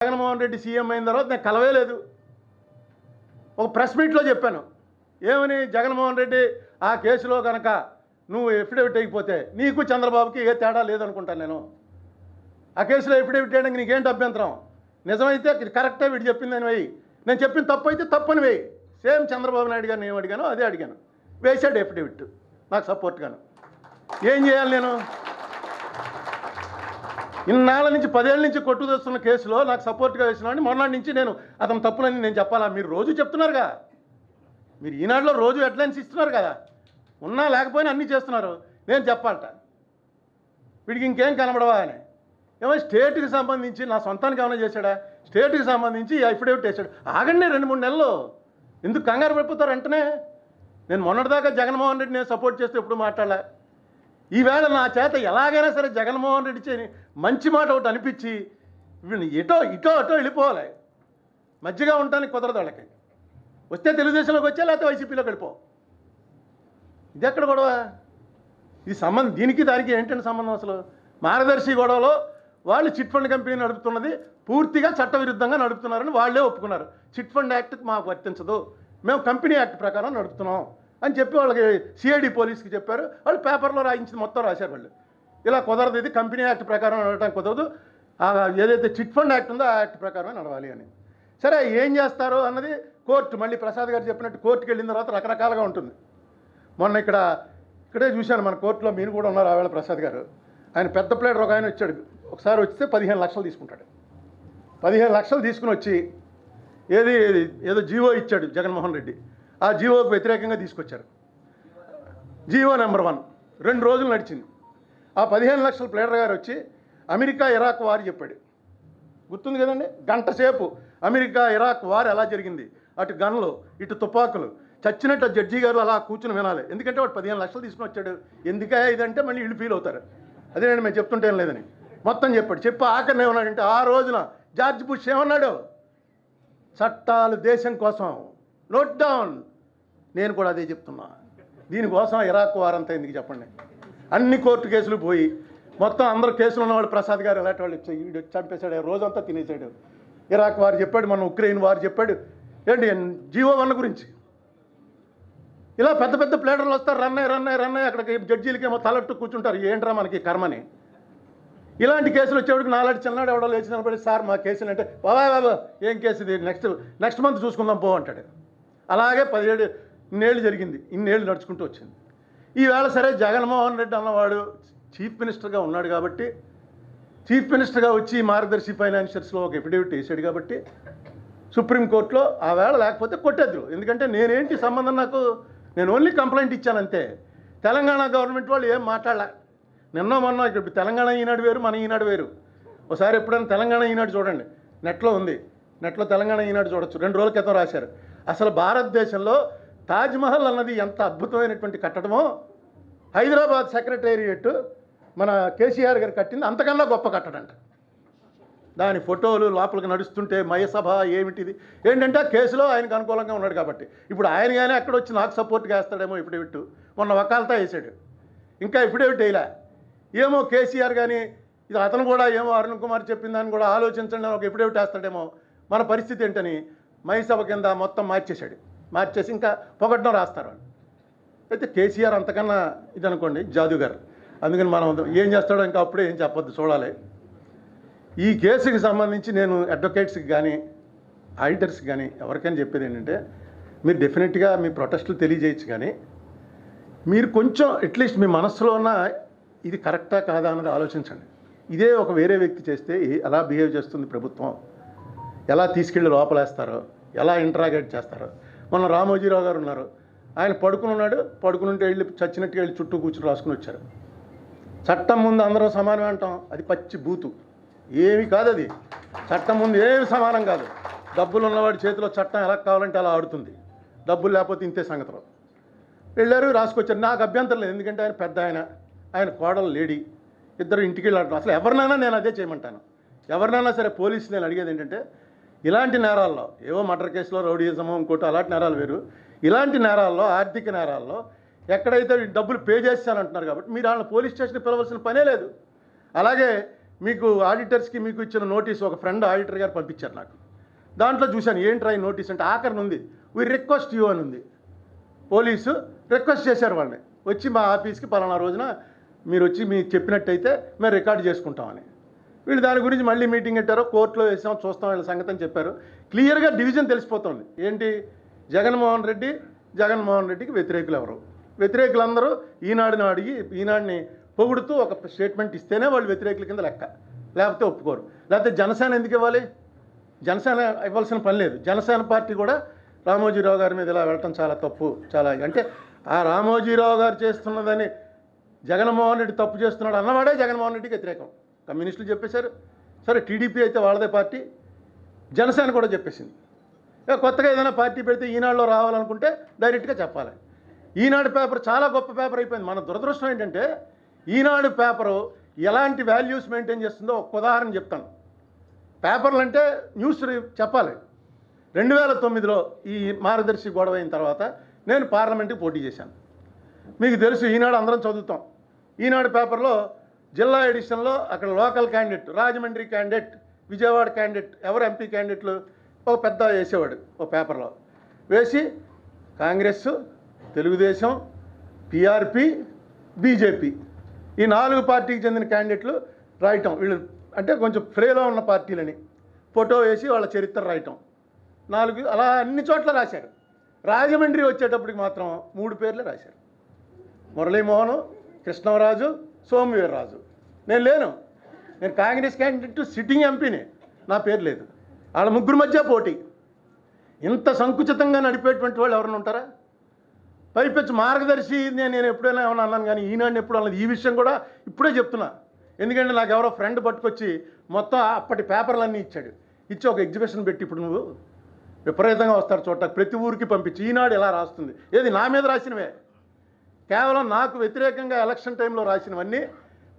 Jaganmohan Reddy CM అయిన తర్వాత నేను కలవేలేదు. ఒక ప్రెస్ మీట్లో చెప్పాను ఏమని, జగన్మోహన్ రెడ్డి ఆ కేసులో కనుక నువ్వు ఎఫిడవిట్ అయిపోతే నీకు చంద్రబాబుకి ఏ తేడా లేదనుకుంటాను. నేను ఆ కేసులో ఎఫిడవిట్ చేయడానికి నీకేంటి అభ్యంతరం? నిజమైతే కరెక్టే వీడు చెప్పిందని వేయి, నేను చెప్పిన తప్పు అయితే తప్పని వేయి. సేమ్ చంద్రబాబు నాయుడు గారిని ఏం అడిగానో అదే అడిగాను, వేసాడు ఎఫిడవిట్ నాకు సపోర్ట్గాను. ఏం చేయాలి నేను? ఇన్నాళ్ళ నుంచి 10 ఏళ్ళ నుంచి కొట్టుదొస్తున్న కేసులో నాకు సపోర్ట్గా వేసినామని మొన్నటి నుంచి నేను అతను తప్పులని నేను చెప్పాలా? మీరు రోజు చెప్తున్నారుగా, మీరు ఈనాడులో రోజు హెడ్లైన్స్ ఇస్తున్నారు కదా, ఉన్నా లేకపోయినా అన్నీ చేస్తున్నారు. నేను చెప్పాలట వీడికి ఇంకేం కనబడవా అని. ఏమో స్టేట్కి సంబంధించి నా సొంతానికి ఏమైనా చేశాడా? స్టేట్కి సంబంధించి అఫిడవిట్ వేసాడు. ఆగండి 2-3 నెలలు, ఎందుకు కంగారు పడిపోతారు వెంటనే? నేను మొన్నటిదాకా జగన్మోహన్ రెడ్డి నేను సపోర్ట్ చేస్తే ఎప్పుడు మాట్లాడలే. ఈవేళ నా చేత ఎలాగైనా సరే జగన్మోహన్ రెడ్డి చేయని మంచి మాట ఒకటి అనిపించి ఇటో అటో వెళ్ళిపోవాలి. మధ్యగా ఉండటానికి కుదరదు వాళ్ళకి. వస్తే తెలుగుదేశంలోకి వచ్చా, లేకపోతే వైసీపీలోకి వెళ్ళిపో. ఇది ఎక్కడ గొడవ? ఈ సంబంధం దీనికి దానికి ఏంటంటే సంబంధం అసలు? మార్గదర్శి గొడవలో వాళ్ళు చిట్ ఫండ్ కంపెనీ నడుపుతున్నది పూర్తిగా చట్టవిరుద్ధంగా నడుపుతున్నారని వాళ్ళే ఒప్పుకున్నారు. చిట్ ఫండ్ యాక్ట్ మాకు వర్తించదు, మేము కంపెనీ యాక్ట్ ప్రకారం నడుపుతున్నాం అని చెప్పి వాళ్ళకి సిఐడి పోలీస్కి చెప్పారు. వాళ్ళు పేపర్లో రాయించింది మొత్తం రాశారు. వాళ్ళు ఇలా కుదరదు, ఇది కంపెనీ యాక్ట్ ప్రకారం నడవడానికి కుదరదు, ఏదైతే చిట్ ఫండ్ యాక్ట్ ఉందో ఆ యాక్ట్ ప్రకారమే నడవాలి అని. సరే ఏం చేస్తారో అన్నది కోర్టు, మళ్ళీ ప్రసాద్ గారు చెప్పినట్టు కోర్టుకి వెళ్ళిన తర్వాత రకరకాలుగా ఉంటుంది. మొన్న ఇక్కడే చూశాను మన కోర్టులో, మీరు కూడా ఉన్నారు ఆవేళ ప్రసాద్ గారు. ఆయన పెద్ద ప్లేడర్ ఒక ఆయన వచ్చాడు, ఒకసారి వస్తే 15 లక్షలు తీసుకుంటాడు. 15 లక్షలు తీసుకుని వచ్చి ఏదో జీవో ఇచ్చాడు జగన్మోహన్ రెడ్డి, ఆ జీవోకి వ్యతిరేకంగా తీసుకొచ్చారు. జీవో నెంబర్ 1 2 రోజులు నడిచింది. ఆ 15 లక్షల ప్లేడర్ గారు వచ్చి అమెరికా ఇరాక్ వార్ చెప్పాడు. గుర్తుంది కదండి, గంట సేపు అమెరికా ఇరాక్ వార్ ఎలా జరిగింది, అటు గన్లు ఇటు తుపాకులు, చచ్చినట్టు జడ్జి గారు అలా కూర్చుని వినాలి. ఎందుకంటే వాడు 15 లక్షలు తీసుకుని వచ్చాడు. ఎందుకే ఇదంటే మళ్ళీ వీళ్ళు ఫీల్ అవుతారు. అదే నేను మేము చెప్తుంటేం లేదని మొత్తం చెప్పాడు. చెప్పి ఆఖరిని ఏమన్నాడంటే, ఆ రోజున జార్జ్ బుష్ ఏమన్నాడు, చట్టాలు దేశం కోసం, నోట్ డౌన్. నేను కూడా అదే చెప్తున్నా. దీనికోసం ఇరాక్ వారంతా ఎందుకు చెప్పండి? అన్ని కోర్టు కేసులు పోయి మొత్తం అందరు కేసులు ఉన్నవాళ్ళు ప్రసాద్ గారు ఎలాంటి వాళ్ళు వీడు చంపేశాడు, రోజంతా తినేసాడు. ఇరాక్ వారు చెప్పాడు, మన ఉక్రెయిన్ వారు చెప్పాడు, ఏంటి జీవో 1 గురించి. ఇలా పెద్ద పెద్ద ప్లేడర్లు వస్తారు, రన్నయ్య అక్కడికి జడ్జీలకేమో తలట్టు కూర్చుంటారు. ఏంట్రా మనకి కర్మని. ఇలాంటి కేసులు వచ్చేవాడికి నాలాంటి చిన్ననాడు ఎవడో లేచి నిలబడి, సార్ మా కేసులు అంటే, బాబా ఏం కేసు ఇది, నెక్స్ట్ మంత్ చూసుకుందాం పో అంటాడు. అలాగే 17 ఇన్నేళ్ళు జరిగింది, ఇన్నేళ్ళు నడుచుకుంటూ వచ్చింది. ఈవేళ సరే జగన్మోహన్ రెడ్డి అన్నవాడు చీఫ్ మినిస్టర్గా ఉన్నాడు కాబట్టి, చీఫ్ మినిస్టర్గా వచ్చి మార్గదర్శి ఫైనాన్షియల్స్లో ఒక ఎఫిడవిట్ వేసాడు కాబట్టి సుప్రీంకోర్టులో ఆ వేళ లేకపోతే కొట్టేద్దరు. ఎందుకంటే నేనేంటి సంబంధం నాకు? నేను ఓన్లీ కంప్లైంట్ ఇచ్చాను అంతే. తెలంగాణ గవర్నమెంట్ వాళ్ళు ఏం మాట్లాడలే. మొన్న ఇక్కడ తెలంగాణ ఈనాడు వేరు, మన ఈనాడు వేరు. ఒకసారి ఎప్పుడైనా తెలంగాణ ఈనాడు చూడండి, నెట్లో ఉంది, నెట్లో తెలంగాణ ఈనాడు చూడొచ్చు. 2 రోజుల క్రితం రాశారు, అసలు భారతదేశంలో తాజ్మహల్ అన్నది ఎంత అద్భుతమైనటువంటి కట్టడమో, హైదరాబాద్ సెక్రటేరియట్ మన కేసీఆర్ గారు కట్టింది అంతకన్నా గొప్ప కట్టడంట. దాని ఫోటోలు లోపలికి నడుస్తుంటే మయసభ ఏమిటిది ఏంటంటే కేసులో ఆయనకు అనుకూలంగా ఉన్నాడు కాబట్టి. ఇప్పుడు ఆయన కానీ అక్కడ వచ్చి నాకు సపోర్ట్గా వేస్తాడేమో ఎఫిడవిట్. మొన్న వకాలతా వేసాడు, ఇంకా ఎఫిడవిట్ వేయలే. ఏమో కేసీఆర్ కానీ ఇది అతను కూడా ఏమో అరుణ్ కుమార్ చెప్పిన దాన్ని కూడా ఆలోచించండి అని ఒక ఎఫిడవిట్ వేస్తాడేమో. మన పరిస్థితి ఏంటని మయసభ కింద మొత్తం మార్చేసి ఇంకా పొగడ్డం రాస్తారు. అయితే కేసీఆర్ అంతకన్నా ఇది అనుకోండి జాదుగారు. అందుకని మనం ఏం చేస్తాడో ఇంకా అప్పుడే ఏం చెప్పొద్దు, చూడాలి. ఈ కేసుకి సంబంధించి నేను అడ్వకేట్స్కి కానీ ఆడిటర్స్కి కానీ ఎవరికైనా చెప్పేది ఏంటంటే, మీరు డెఫినెట్గా మీ ప్రొటెస్టులు తెలియజేయచ్చు, కానీ మీరు కొంచెం అట్లీస్ట్ మీ మనస్సులో ఉన్న ఇది కరెక్టా కాదా అన్నది ఆలోచించండి. ఇదే ఒక వేరే వ్యక్తి చేస్తే ఎలా బిహేవ్ చేస్తుంది ప్రభుత్వం, ఎలా తీసుకెళ్ళి లోపలేస్తారో, ఎలా ఇంటరాగేట్ చేస్తారో. మొన్న రామోజీరావు గారు ఉన్నారు, ఆయన పడుకునుంటే వెళ్ళి చచ్చినట్టుగా వెళ్ళి చుట్టూ కూర్చుని రాసుకుని వచ్చారు. చట్టం ముందు అందరూ సమానమే అంటాం, అది పచ్చి బూతు. ఏమి కాదు అది, చట్టం ముందు ఏమి సమానం కాదు. డబ్బులు ఉన్నవాడి చేతిలో చట్టం ఎలా కావాలంటే అలా ఆడుతుంది, డబ్బులు లేకపోతే ఇంతే సంగతిలో. వెళ్ళారు, రాసుకొచ్చారు. నాకు అభ్యంతరం లేదు, ఎందుకంటే ఆయన పెద్ద ఆయన కోడలు లేడీ, ఇద్దరు ఇంటికి వెళ్ళాడు. అసలు ఎవరినైనా నేను అదే చేయమంటాను. ఎవరినైనా సరే పోలీసు నేను అడిగేది ఏంటంటే, ఇలాంటి నేరాల్లో ఏవో మర్డర్ కేసులో రౌడీజమో ఇంకోటి అలాంటి నేరాలు వేరు, ఇలాంటి నేరాల్లో ఆర్థిక నేరాల్లో ఎక్కడైతే డబ్బులు పే చేస్తానంటున్నారు కాబట్టి మీరు వాళ్ళని పోలీస్ స్టేషన్కి పిలవాల్సిన పనే లేదు. అలాగే మీకు ఆడిటర్స్కి మీకు ఇచ్చిన నోటీస్ ఒక ఫ్రెండ్ ఆడిటర్ గారు పంపించారు నాకు. దాంట్లో చూశాను ఏంట్రా ఈ నోటీస్ అంటే ఆఖరిని ఉంది వీ రిక్వెస్ట్ యూ అని ఉంది. పోలీసు రిక్వెస్ట్ చేశారు వాళ్ళని, వచ్చి మా ఆఫీస్కి పలానా రోజున మీరు వచ్చి మీకు చెప్పినట్టయితే మేము రికార్డు చేసుకుంటామని. వీళ్ళు దాని గురించి మళ్ళీ మీటింగ్ పెట్టారు, కోర్టులో వేసాం చూస్తాం వీళ్ళ సంగతి అని చెప్పారు. క్లియర్గా డివిజన్ తెలిసిపోతుంది. ఏంటి, జగన్మోహన్ రెడ్డికి వ్యతిరేకులు ఎవరు, వ్యతిరేకులందరూ ఈనాడుని అడిగి ఈనాడుని పొగుడుతూ ఒక స్టేట్మెంట్ ఇస్తేనే వాళ్ళు వ్యతిరేకుల కింద లెక్క, లేకపోతే ఒప్పుకోరు. లేకపోతే జనసేన ఎందుకు ఇవ్వాలి, జనసేన ఇవ్వాల్సిన పని లేదు. జనసేన పార్టీ కూడా రామోజీరావు గారి మీద ఇలా వెళ్ళటం చాలా తప్పు. చాలా అంటే ఆ రామోజీరావు గారు చేస్తున్నదని జగన్మోహన్ రెడ్డి తప్పు చేస్తున్నాడు అన్నవాడే జగన్మోహన్ రెడ్డికి వ్యతిరేకం. కమ్యూనిస్టులు చెప్పేశారు, సరే టీడీపీ అయితే వాళ్ళదే పార్టీ, జనసేన కూడా చెప్పేసింది. ఇక కొత్తగా ఏదైనా పార్టీ పెడితే ఈనాడులో రావాలనుకుంటే డైరెక్ట్గా చెప్పాలి. ఈనాడు పేపర్ చాలా గొప్ప పేపర్ అయిపోయింది. మన దురదృష్టం ఏంటంటే ఈనాడు పేపరు ఎలాంటి వాల్యూస్ మెయింటైన్ చేస్తుందో ఒక ఉదాహరణ చెప్తాను. పేపర్లు అంటే న్యూస్ చెప్పాలి. 2009లో ఈ మార్గదర్శి గొడవ అయిన తర్వాత నేను పార్లమెంట్కి పోటీ చేశాను. మీకు తెలుసు, ఈనాడు అందరం చదువుతాం. ఈనాడు పేపర్లో జిల్లా ఎడిషన్లో అక్కడ local candidate, Rajahmundry candidate, Vijayawada candidate, ఎవరు ఎంపీ క్యాండిడేట్లు ఒక పెద్ద వేసేవాడు ఒక పేపర్లో వేసి కాంగ్రెస్, తెలుగుదేశం, పిఆర్పి, బీజేపీ ఈ 4 పార్టీకి చెందిన క్యాండిడేట్లు రాయటం. వీళ్ళు అంటే కొంచెం ఫ్రేలో ఉన్న పార్టీలని ఫోటో వేసి వాళ్ళ చరిత్ర రాయటం. 4 అలా అన్ని చోట్ల రాశారు. రాజమండ్రి వచ్చేటప్పటికి మాత్రం 3 పేర్లే రాశారు, మురళీమోహన్, కృష్ణరాజు, సోమవీర్రాజు. నేను లేను, నేను కాంగ్రెస్ క్యాండిడేట్, సిట్టింగ్ ఎంపీని, నా పేరు లేదు. వాళ్ళ 3 మధ్య పోటీ. ఇంత సంకుచితంగా నడిపేటువంటి వాళ్ళు ఎవరైనా ఉంటారా? పైపెచ్చు మార్గదర్శి నేను ఎప్పుడైనా ఏమన్నా అన్నాను, కానీ ఈనాడిని ఎప్పుడు అన్నది. ఈ విషయం కూడా ఇప్పుడే చెప్తున్నా, ఎందుకంటే నాకు ఎవరో ఫ్రెండ్ పట్టుకొచ్చి మొత్తం అప్పటి పేపర్లన్నీ ఇచ్చాడు. ఇచ్చి ఒక ఎగ్జిబిషన్ పెట్టి ఇప్పుడు నువ్వు విపరీతంగా వస్తారు చూడటానికి, ప్రతి ఊరికి పంపించి ఈనాడు ఎలా రాస్తుంది, ఏది నా మీద రాసినవే, కేవలం నాకు వ్యతిరేకంగా ఎలక్షన్ టైంలో రాసినవన్నీ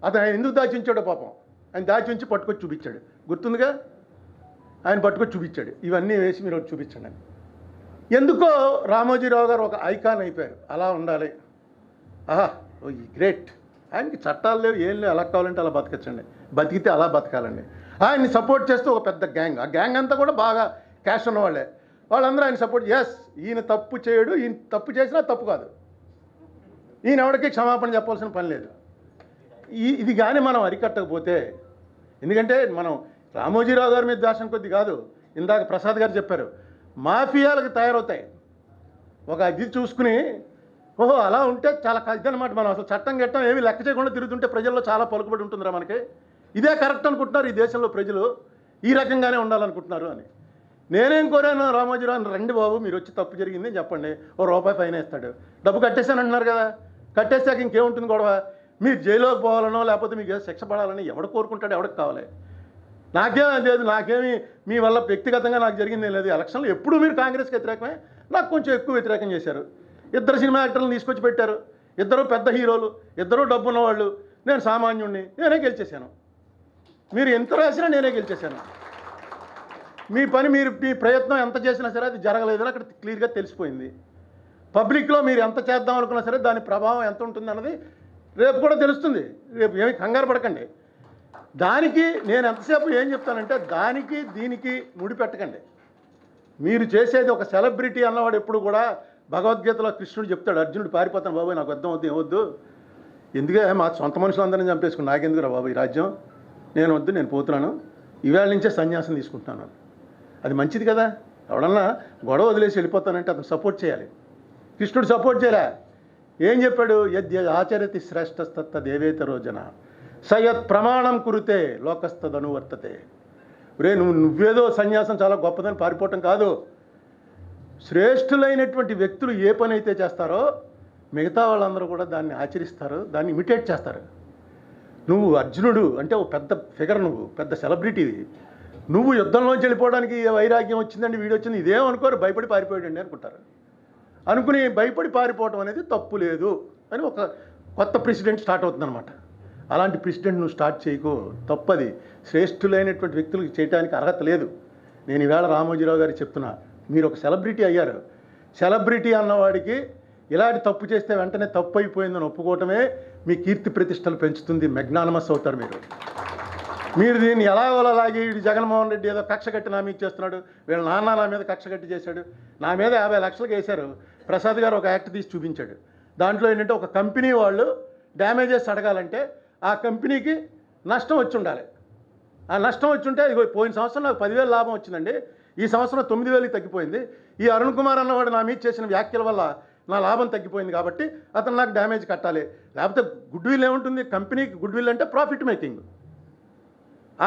అతను ఆయన ఎందుకు దాచి ఉంచాడో పాపం, ఆయన దాచి ఉంచి పట్టుకొచ్చి చూపించాడు. గుర్తుందిగా, ఆయన పట్టుకొచ్చి చూపించాడు. ఇవన్నీ వేసి మీరు చూపించండి అని. ఎందుకో రామోజీరావు గారు ఒక ఐకాన్ అయిపోయారు. అలా ఉండాలి, ఆహా ఓ ఈ గ్రేట్, ఆయనకి చట్టాలు లేవు, ఏం లేవు, ఎలా కావాలంటే అలా బతకచ్చండి, బతికితే అలా బతకాలండి. ఆయన్ని సపోర్ట్ చేస్తూ ఒక పెద్ద గ్యాంగ్, ఆ గ్యాంగ్ అంతా కూడా బాగా క్యాష్ ఉన్నవాళ్ళే. వాళ్ళందరూ ఆయన సపోర్ట్, ఎస్ ఈయన తప్పు చేయడు, ఈయన తప్పు చేసినా తప్పు కాదు, ఈయన ఎవరికి క్షమాపణ చెప్పాల్సిన పని లేదు. ఇది కానీ మనం అరికట్టకపోతే, ఎందుకంటే మనం రామోజీరావు గారి మీద దాశం కొద్ది కాదు, ఇందాక ప్రసాద్ గారు చెప్పారు, మాఫియాలకు తయారవుతాయి. ఒక అది చూసుకుని ఓహో అలా ఉంటే చాలా ఇదనమాట. మనం అసలు చట్టం గట్టం ఏమీ లెక్క చేయకుండా తిరుగుతుంటే ప్రజల్లో చాలా పలుకుబడి ఉంటుందిరా మనకి. ఇదే కరెక్ట్ అనుకుంటున్నారు ఈ దేశంలో ప్రజలు, ఈ రకంగానే ఉండాలనుకుంటున్నారు అని. నేనేం కోరాను రామోజీరావు, రండి బాబు మీరు వచ్చి తప్పు జరిగింది చెప్పండి, ₹1 ఫైన్ వేస్తాడు. డబ్బు కట్టేశాను అంటున్నారు కదా, కట్టేసాక ఇంకేముంటుంది గొడవ? మీరు జైల్లోకి పోవాలనో లేకపోతే మీకు ఏదో శిక్ష పడాలని ఎవడు కోరుకుంటాడు, ఎవడికి కావాలి? నాకేం లేదు, నాకేమీ మీ వల్ల వ్యక్తిగతంగా నాకు జరిగింది లేదు. ఎలక్షన్లో ఎప్పుడు మీరు కాంగ్రెస్కి వ్యతిరేకమే, నాకు కొంచెం ఎక్కువ వ్యతిరేకం చేశారు. 2 సినిమా యాక్టర్లను తీసుకొచ్చి పెట్టారు, 2 పెద్ద హీరోలు, 2 డబ్బు ఉన్నవాళ్ళు, నేను సామాన్యుడిని, నేనే గెలిచేశాను. మీరు ఎంత రాసినా నేనే గెలిచేశాను. మీ పని మీరు మీ ప్రయత్నం ఎంత చేసినా సరే అది జరగలేదని అక్కడ క్లియర్గా తెలిసిపోయింది. పబ్లిక్లో మీరు ఎంత చేద్దాం అనుకున్నా సరే దాని ప్రభావం ఎంత ఉంటుంది అన్నది రేపు కూడా తెలుస్తుంది. రేపు ఏమి కంగారు పడకండి. దానికి నేను ఎంతసేపు ఏం చెప్తానంటే, దానికి దీనికి ముడిపెట్టకండి. మీరు చేసేది ఒక సెలబ్రిటీ అన్నవాడు ఎప్పుడు కూడా, భగవద్గీతలో కృష్ణుడు చెప్తాడు, అర్జునుడు పారిపోతాను బాబు నాకు అర్థం వద్దు, ఏమొద్దు, ఎందుకే మా సొంత మనుషులందరినీ చంపేసుకుని నాకెందుకు రా బాబు ఈ రాజ్యం, నేను వద్దు, నేను పోతున్నాను, ఈవేళ నుంచే సన్యాసం తీసుకుంటున్నాను. అది మంచిది కదా. ఎవడన్నా గొడవ వదిలేసి వెళ్ళిపోతానంటే అతను సపోర్ట్ చేయాలి. కృష్ణుడు సపోర్ట్ చేయలే. ఏం చెప్పాడు? యద్య ఆచరతి శ్రేష్టస్తత్త దేవేతరో జన సయత్ ప్రమాణం కురితే లోకస్తదనువర్తతే. రే నువ్వేదో సన్యాసం చాలా గొప్పదని పారిపోవటం కాదు. శ్రేష్ఠులైనటువంటి వ్యక్తులు ఏ పని అయితే చేస్తారో మిగతా వాళ్ళందరూ కూడా దాన్ని ఆచరిస్తారు, దాన్ని ఇమిటేట్ చేస్తారు. నువ్వు అర్జునుడు అంటే ఒక పెద్ద ఫిగర్, నువ్వు పెద్ద సెలబ్రిటీవి, నువ్వు యుద్ధంలోంచి వెళ్ళిపోవడానికి వైరాగ్యం వచ్చిందండి, వీడు వచ్చింది, ఇదేమనుకోరు, భయపడి పారిపోయాడండి అనుకుంటారు. అనుకుని భయపడి పారిపోవటం అనేది తప్పు లేదు అని ఒక కొత్త ప్రెసిడెంట్ స్టార్ట్ అవుతుందన్నమాట. అలాంటి ప్రెసిడెంట్ నువ్వు స్టార్ట్ చేయకో, తప్పది. శ్రేష్ఠులైనటువంటి వ్యక్తులకు చేయడానికి అర్హత లేదు. నేను ఈవేళ రామోజీరావు గారికి చెప్తున్నా, మీరు ఒక సెలబ్రిటీ అయ్యారు. సెలబ్రిటీ అన్నవాడికి ఇలాంటి తప్పు చేస్తే వెంటనే తప్పు అయిపోయిందని ఒప్పుకోవటమే మీ కీర్తి ప్రతిష్టలు పెంచుతుంది. మెగ్నానమస్ అవుతారు మీరు. మీరు దీన్ని ఎలాగోలాగి వీడు జగన్మోహన్ రెడ్డి ఏదో కక్ష కట్టి నా మీద చేస్తున్నాడు, వీళ్ళ నాన్న నా మీద కక్ష కట్టి చేశాడు, నా మీద 50 లక్షలకు వేశారు. ప్రసాద్ గారు ఒక యాక్ట్ తీసి చూపించాడు. దాంట్లో ఏంటంటే ఒక కంపెనీ వాళ్ళు డ్యామేజెస్ అడగాలంటే ఆ కంపెనీకి నష్టం వచ్చి ఉండాలి. ఆ నష్టం వచ్చి ఉంటే ఇగో పోయిన సంవత్సరం నాకు 10,000 లాభం వచ్చిందండి, ఈ సంవత్సరం 9,000కి తగ్గిపోయింది. ఈ అరుణ్ కుమార్ అన్నవాడు నా మీద చేసిన వ్యాఖ్యల వల్ల నా లాభం తగ్గిపోయింది కాబట్టి అతను నాకు డ్యామేజ్ కట్టాలి. లేకపోతే గుడ్ విల్ ఏముంటుంది, కంపెనీకి గుడ్ విల్ అంటే ప్రాఫిట్ మేకింగ్.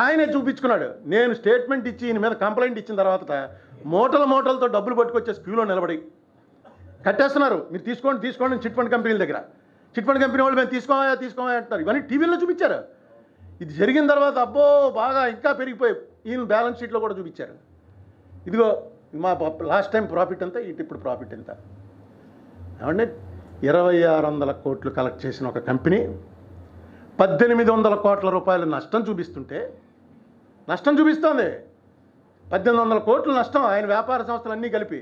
ఆయనే చూపించుకున్నాడు. నేను స్టేట్మెంట్ ఇచ్చి ఈయన మీద కంప్లైంట్ ఇచ్చిన తర్వాత మూటలతో డబ్బులు పట్టుకొచ్చే క్యూలో నిలబడి కట్టేస్తున్నారు. మీరు తీసుకోండి చిట్ ఫండ్ కంపెనీల దగ్గర. చిట్ ఫండ్ కంపెనీ వాళ్ళు మేము తీసుకోమా అంటున్నారు. ఇవన్నీ టీవీలో చూపించారు. ఇది జరిగిన తర్వాత అబ్బో బాగా ఇంకా పెరిగిపోయి ఈయన బ్యాలెన్స్ షీట్లో కూడా చూపించారు. ఇదిగో మా లాస్ట్ టైం ప్రాఫిట్ ఎంత, ఇప్పుడు ప్రాఫిట్ ఎంత. ఏమంటే 2,600 కోట్లు కలెక్ట్ చేసిన ఒక కంపెనీ 1,800 కోట్ల రూపాయలు నష్టం చూపిస్తోంది. 1,800 కోట్లు నష్టం ఆయన వ్యాపార సంస్థలు అన్నీ కలిపి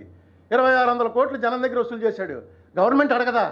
2,600 కోట్లు జనం దగ్గర వసూలు చేశాడు. గవర్నమెంట్ అడగదా?